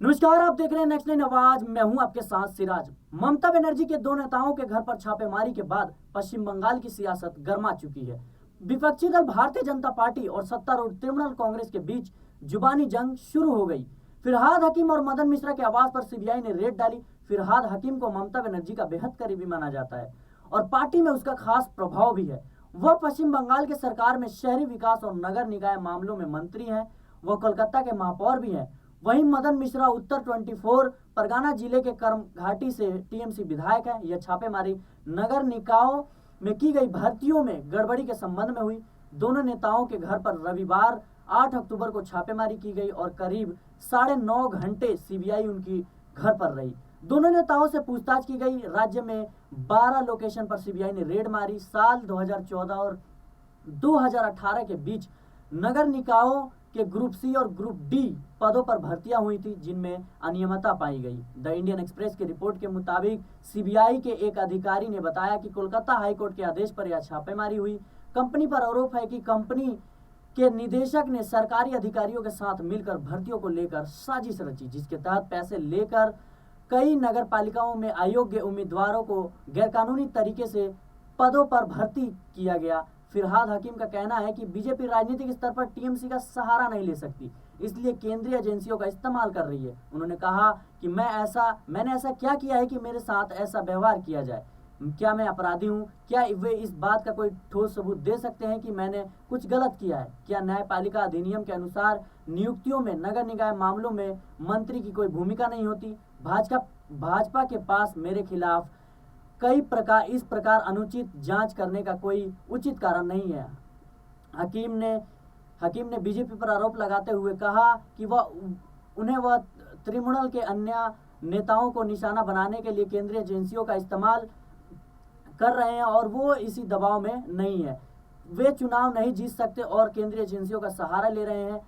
नमस्कार, आप देख रहे हैं नेक्स्ट नाइन आवाज। मैं हूं आपके साथ सिराज। ममता बनर्जी के दो नेताओं के घर पर छापेमारी के बाद पश्चिम बंगाल की सियासत गर्मा चुकी है। विपक्षी दल भारतीय जनता पार्टी और सत्तारूढ़ तृणमूल कांग्रेस के बीच जुबानी जंग शुरू हो गई। फिरहाद हकीम और मदन मिश्रा के आवास पर सीबीआई ने रेड डाली। फिरहाद हकीम को ममता बनर्जी का बेहद करीबी माना जाता है और पार्टी में उसका खास प्रभाव भी है। वह पश्चिम बंगाल के सरकार में शहरी विकास और नगर निकाय मामलों में मंत्री हैं। वह कोलकाता के महापौर भी हैं। वहीं मदन मिश्रा उत्तर 24 परगना जिले के कर्म घाटी से टीएमसी विधायक है। यह छापेमारी नगर निकायों में की गई भर्तियों में गड़बड़ी के संबंध में हुई। दोनों नेताओं के घर पर रविवार 8 अक्टूबर को छापेमारी की गई और करीब 9.5 घंटे सीबीआई उनकी घर पर रही। दोनों नेताओं से पूछताछ की गई। राज्य में 12 लोकेशन पर सीबीआई ने रेड मारी। साल 2014 और 2018 के बीच नगर निकायों के ग्रुप सी और ग्रुप डी पदों पर भर्तियां हुई थी, जिनमें अनियमितता पाई गई। द इंडियन एक्सप्रेस की रिपोर्ट के मुताबिक सीबीआई के एक अधिकारी ने बताया कि कोलकाता हाईकोर्ट के आदेश पर यह छापेमारी हुई। कंपनी पर आरोप है कि कंपनी के निदेशक ने सरकारी अधिकारियों के साथ मिलकर भर्तियों को लेकर साजिश रची, जिसके तहत पैसे लेकर कई नगर पालिकाओं में अयोग्य उम्मीदवारों को गैरकानूनी तरीके से पदों पर भर्ती किया गया। फिरहाद हकीम का कहना है कि बीजेपी राजनीतिक स्तर पर टीएमसी का सहारा नहीं ले सकती, इसलिए केंद्रीय एजेंसियों का इस्तेमाल कर रही है। उन्होंने कहा कि मैंने ऐसा क्या किया है कि मेरे साथ ऐसा व्यवहार किया जाए? क्या मैं अपराधी हूँ? क्या वे इस बात का कोई ठोस सबूत दे सकते हैं कि मैंने कुछ गलत किया है? क्या न्यायपालिका अधिनियम के अनुसार नियुक्तियों में नगर निकाय मामलों में मंत्री की कोई भूमिका नहीं होती? भाजपा के पास मेरे खिलाफ इस प्रकार अनुचित जांच करने का कोई उचित कारण नहीं है। हकीम ने बीजेपी पर आरोप लगाते हुए कहा कि वह तृणमूल के अन्य नेताओं को निशाना बनाने के लिए केंद्रीय एजेंसियों का इस्तेमाल कर रहे हैं और वो इसी दबाव में नहीं है। वे चुनाव नहीं जीत सकते और केंद्रीय एजेंसियों का सहारा ले रहे हैं,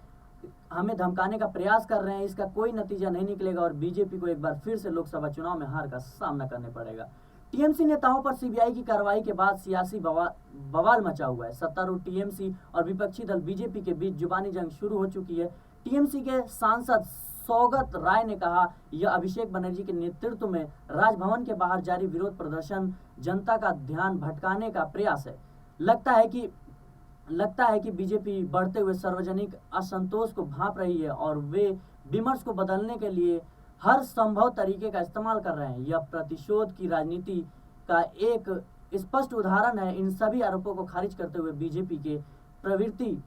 हमें धमकाने का प्रयास कर रहे हैं। इसका कोई नतीजा नहीं निकलेगा और बीजेपी को एक बार फिर से लोकसभा चुनाव में हार का सामना करना पड़ेगा। टीएमसी नेताओं पर सीबीआई की कार्रवाई के बाद सियासी बवाल मचा हुआ है। सत्तारूढ़ टीएमसी और विपक्षी दल बीजेपी के बीच जुबानी जंग शुरू हो चुकी है। टीएमसी के सांसद सौगत राय ने कहा, यह अभिषेक बनर्जी के नेतृत्व में राजभवन के बाहर जारी विरोध प्रदर्शन जनता का ध्यान भटकाने का प्रयास है। लगता है कि बीजेपी बढ़ते हुए सार्वजनिक असंतोष को भांप रही है और वे विमर्श को बदलने के लिए हर संभव तरीके का इस्तेमाल कर रहे हैं। यह प्रतिशोध की राजनीति का एक स्पष्ट उदाहरण है। इन सभी आरोपों को खारिज करते हुए बीजेपी के प्रवृत्ति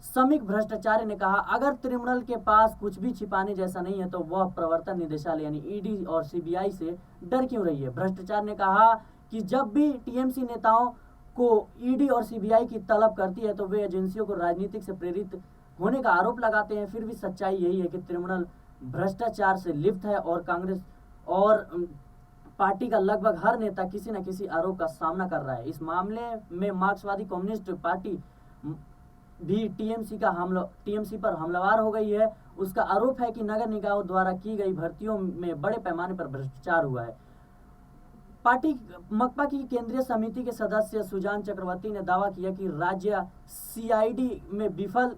समीक भ्रष्टाचार्य ने कहा, अगर तृणमूल के पास कुछ भी छिपाने जैसा नहीं है तो वह प्रवर्तन निदेशालय यानी ईडी और सीबीआई से डर क्यों रही है? भ्रष्टाचार्य ने कहा कि जब भी टीएमसी नेताओं को ईडी और सीबीआई की तलब करती है तो वे एजेंसियों को राजनीतिक से प्रेरित होने का आरोप लगाते हैं। फिर भी सच्चाई यही है कि तृणमूल भ्रष्टाचार से लिप्त है और कांग्रेस और पार्टी का लगभग हर नेता किसी न किसी आरोप का सामना कर रहा है। इस मामले में मार्क्सवादी कम्युनिस्ट पार्टी भी टीएमसी पर हमलावर हो गई है। उसका आरोप है कि नगर निकायों द्वारा की गई भर्तियों में बड़े पैमाने पर भ्रष्टाचार हुआ है। पार्टी मकपा की केंद्रीय समिति के सदस्य सुजान चक्रवर्ती ने दावा किया कि राज्य सीआईडी में विफल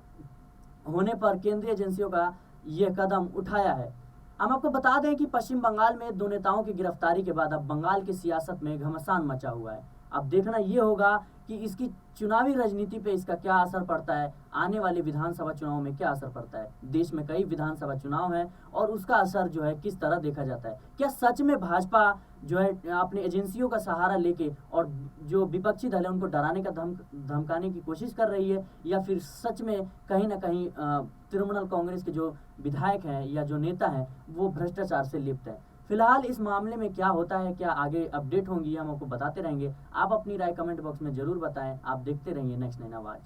होने पर केंद्रीय एजेंसियों का यह कदम उठाया है। हम आपको बता दें कि पश्चिम बंगाल में दो नेताओं की गिरफ्तारी के बाद अब बंगाल की सियासत में घमासान मचा हुआ है। अब देखना यह होगा कि इसकी चुनावी राजनीति पे इसका क्या असर पड़ता है, आने वाले विधानसभा चुनाव में क्या असर पड़ता है। देश में कई विधानसभा चुनाव हैं और उसका असर जो है किस तरह देखा जाता है। क्या सच में भाजपा जो है अपने एजेंसियों का सहारा लेके और जो विपक्षी दल है उनको डराने का धमकाने की कोशिश कर रही है, या फिर सच में कहीं ना कहीं तृणमूल कांग्रेस के जो विधायक हैं या जो नेता हैं वो भ्रष्टाचार से लिप्त है। फिलहाल इस मामले में क्या होता है, क्या आगे अपडेट होंगी, हम आपको बताते रहेंगे। आप अपनी राय कमेंट बॉक्स में जरूर बताएं। आप देखते रहिए नेक्स्ट नाइन आवाज।